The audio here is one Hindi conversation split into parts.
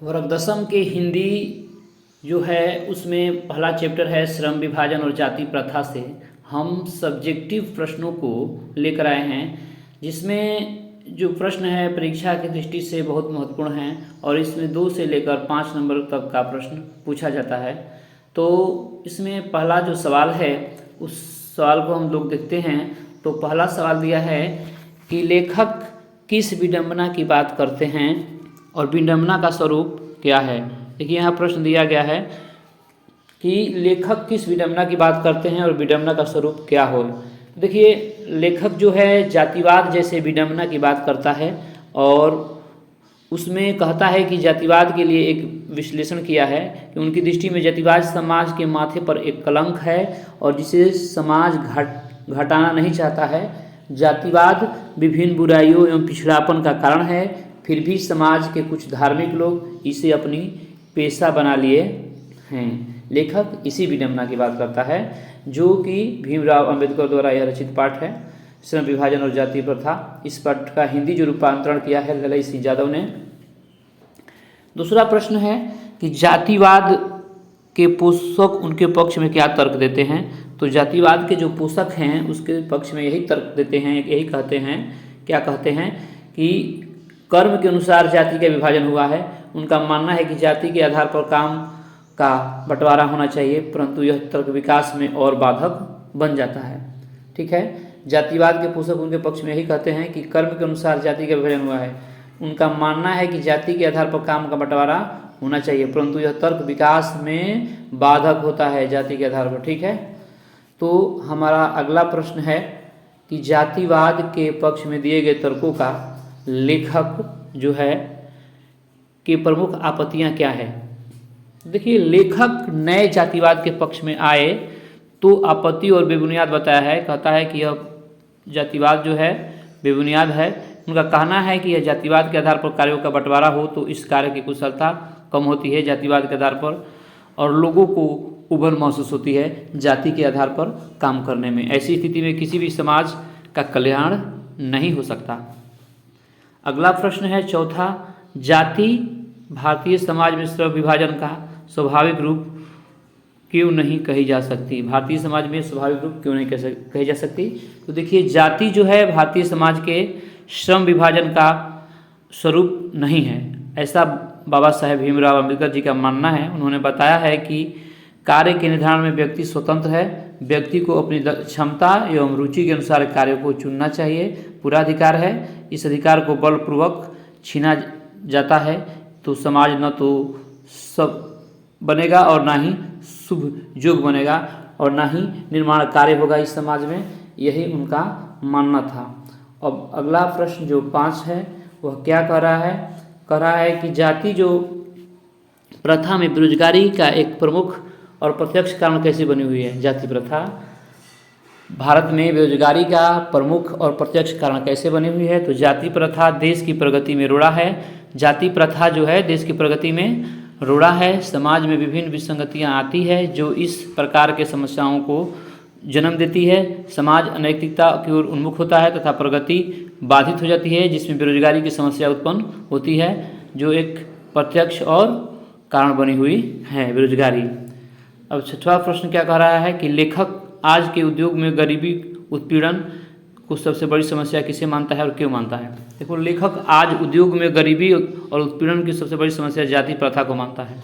वर्ग दसम के हिंदी जो है उसमें पहला चैप्टर है श्रम विभाजन और जाति प्रथा से हम सब्जेक्टिव प्रश्नों को लेकर आए हैं, जिसमें जो प्रश्न है परीक्षा की दृष्टि से बहुत महत्वपूर्ण हैं और इसमें 2 से लेकर 5 नंबर तक का प्रश्न पूछा जाता है। तो इसमें पहला जो सवाल है उस सवाल को हम लोग देखते हैं। तो पहला सवाल दिया है कि लेखक किस विडंबना की बात करते हैं और विडंबना का स्वरूप क्या है। देखिए यहाँ प्रश्न दिया गया है कि लेखक किस विडंबना की बात करते हैं और विडंबना का स्वरूप क्या हो। देखिए लेखक जो है जातिवाद जैसे विडंबना की बात करता है और उसमें कहता है कि जातिवाद के लिए एक विश्लेषण किया है कि उनकी दृष्टि में जातिवाद समाज के माथे पर एक कलंक है और जिसे समाज घटाना नहीं चाहता है। जातिवाद विभिन्न बुराइयों एवं पिछड़ापन का कारण है, फिर भी समाज के कुछ धार्मिक लोग इसे अपनी पेशा बना लिए हैं। लेखक इसी विडंबना की बात करता है जो कि भीमराव अंबेडकर द्वारा यह रचित पाठ है, श्रम विभाजन और जाति प्रथा। इस पाठ का हिंदी जो रूपांतरण किया है ललई सिंह यादव ने। दूसरा प्रश्न है कि जातिवाद के पोषक उनके पक्ष में क्या तर्क देते हैं। तो जातिवाद के जो पोषक हैं उसके पक्ष में यही तर्क देते हैं, यही कहते हैं, क्या कहते हैं कि कर्म के अनुसार जाति का विभाजन हुआ है। उनका मानना है कि जाति के आधार पर काम का बंटवारा होना चाहिए, परंतु यह तर्क विकास में और बाधक बन जाता है। ठीक है, जातिवाद के पोषक उनके पक्ष में यही कहते हैं कि कर्म के अनुसार जाति का विभाजन हुआ है। उनका मानना है कि जाति के आधार पर काम का बंटवारा होना चाहिए, परंतु यह तर्क विकास में बाधक होता है जाति के आधार पर। ठीक है, तो हमारा अगला प्रश्न है कि जातिवाद के पक्ष में दिए गए तर्कों का लेखक जो है कि प्रमुख आपत्तियां क्या है। देखिए लेखक नए जातिवाद के पक्ष में आए तो आपत्ति और बेबुनियाद बताया है। कहता है कि यह जातिवाद जो है बेबुनियाद है। उनका कहना है कि यह जातिवाद के आधार पर कार्यों का बंटवारा हो तो इस कार्य की कुशलता कम होती है जातिवाद के आधार पर और लोगों को उबल महसूस होती है जाति के आधार पर काम करने में। ऐसी स्थिति में किसी भी समाज का कल्याण नहीं हो सकता। अगला प्रश्न है चौथा, जाति भारतीय समाज में श्रम विभाजन का स्वाभाविक रूप क्यों नहीं कही जा सकती। भारतीय समाज में स्वाभाविक रूप क्यों नहीं कही जा सकती। तो देखिए जाति जो है भारतीय समाज के श्रम विभाजन का स्वरूप नहीं है, ऐसा बाबा साहेब भीमराव अम्बेडकर जी का मानना है। उन्होंने बताया है कि कार्य के निर्धारण में व्यक्ति स्वतंत्र है, व्यक्ति को अपनी क्षमता एवं रुचि के अनुसार कार्यों को चुनना चाहिए, पूरा अधिकार है। इस अधिकार को बलपूर्वक छीना जाता है तो समाज न तो सब बनेगा और ना ही शुभ योग बनेगा और ना ही निर्माण कार्य होगा इस समाज में, यही उनका मानना था। अब अगला प्रश्न जो 5 है वह क्या कह रहा है। कह रहा है कि जाति जो प्रथा में बेरोजगारी का एक प्रमुख और प्रत्यक्ष कारण कैसे बनी हुई है। जाति प्रथा भारत में बेरोजगारी का प्रमुख और प्रत्यक्ष कारण कैसे बनी हुई है। तो जाति प्रथा देश की प्रगति में रोड़ा है। जाति प्रथा जो है देश की प्रगति में रोड़ा है। समाज में विभिन्न विसंगतियां आती है जो इस प्रकार के समस्याओं को जन्म देती है। समाज अनैतिकता की ओर उन्मुख होता है तथा प्रगति बाधित हो जाती है, जिसमें बेरोजगारी की समस्या उत्पन्न होती है जो एक प्रत्यक्ष और कारण बनी हुई है बेरोजगारी। अब छठवां प्रश्न क्या कह रहा है कि लेखक आज के उद्योग में गरीबी उत्पीड़न को सबसे बड़ी समस्या किसे मानता है और क्यों मानता है। देखो लेखक आज उद्योग में गरीबी और उत्पीड़न की सबसे बड़ी समस्या जाति प्रथा को मानता है,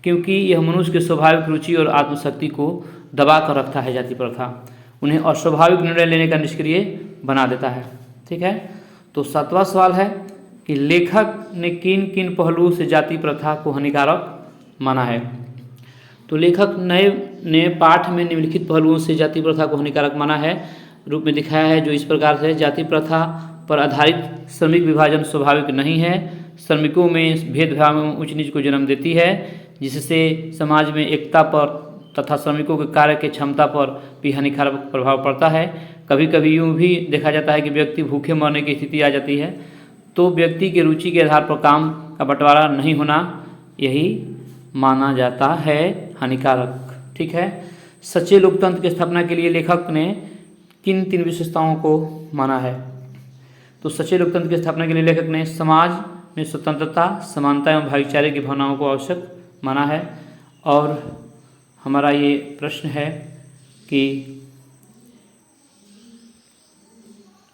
क्योंकि यह मनुष्य के स्वाभाविक रुचि और आत्मशक्ति को दबा कर रखता है। जाति प्रथा उन्हें अस्वाभाविक निर्णय लेने का निष्क्रिय बना देता है। ठीक है, तो 7वां सवाल है कि लेखक ने किन किन पहलुओं से जाति प्रथा को हानिकारक माना है। तो लेखक ने पाठ में निम्नलिखित पहलुओं से जाति प्रथा को हानिकारक माना है रूप में दिखाया है, जो इस प्रकार से जाति प्रथा पर आधारित श्रमिक विभाजन स्वाभाविक नहीं है, श्रमिकों में भेदभाव एवं उच्च नीच को जन्म देती है, जिससे समाज में एकता पर तथा श्रमिकों के कार्य की क्षमता पर भी हानिकारक प्रभाव पड़ता है। कभी कभी यूँ भी देखा जाता है कि व्यक्ति भूखे मरने की स्थिति आ जाती है, तो व्यक्ति के रुचि के आधार पर काम का बंटवारा नहीं होना यही माना जाता है हानिकारक। ठीक है, सच्चे लोकतंत्र की स्थापना के लिए लेखक ने किन 3 विशेषताओं को माना है। तो सच्चे लोकतंत्र की स्थापना के लिए लेखक ने समाज में स्वतंत्रता, समानता एवं भाईचारे की भावनाओं को आवश्यक माना है। और हमारा ये प्रश्न है कि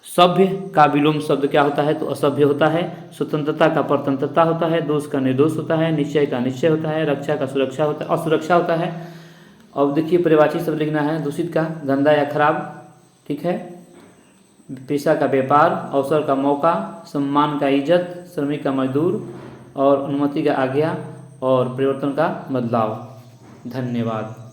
सभ्य का विलोम शब्द क्या होता है? तो असभ्य होता है। स्वतंत्रता का परतंत्रता होता है। दोष का निर्दोष होता है। निश्चय का निश्चय होता है। रक्षा का सुरक्षा होता है, असुरक्षा होता है। अब देखिए पर्यायवाची शब्द लिखना है। दूषित का गंदा या खराब, ठीक है। पेशा का व्यापार, अवसर का मौका, सम्मान का इज्जत, श्रमिक का मजदूर, और अनुमति का आज्ञा, और परिवर्तन का बदलाव। धन्यवाद।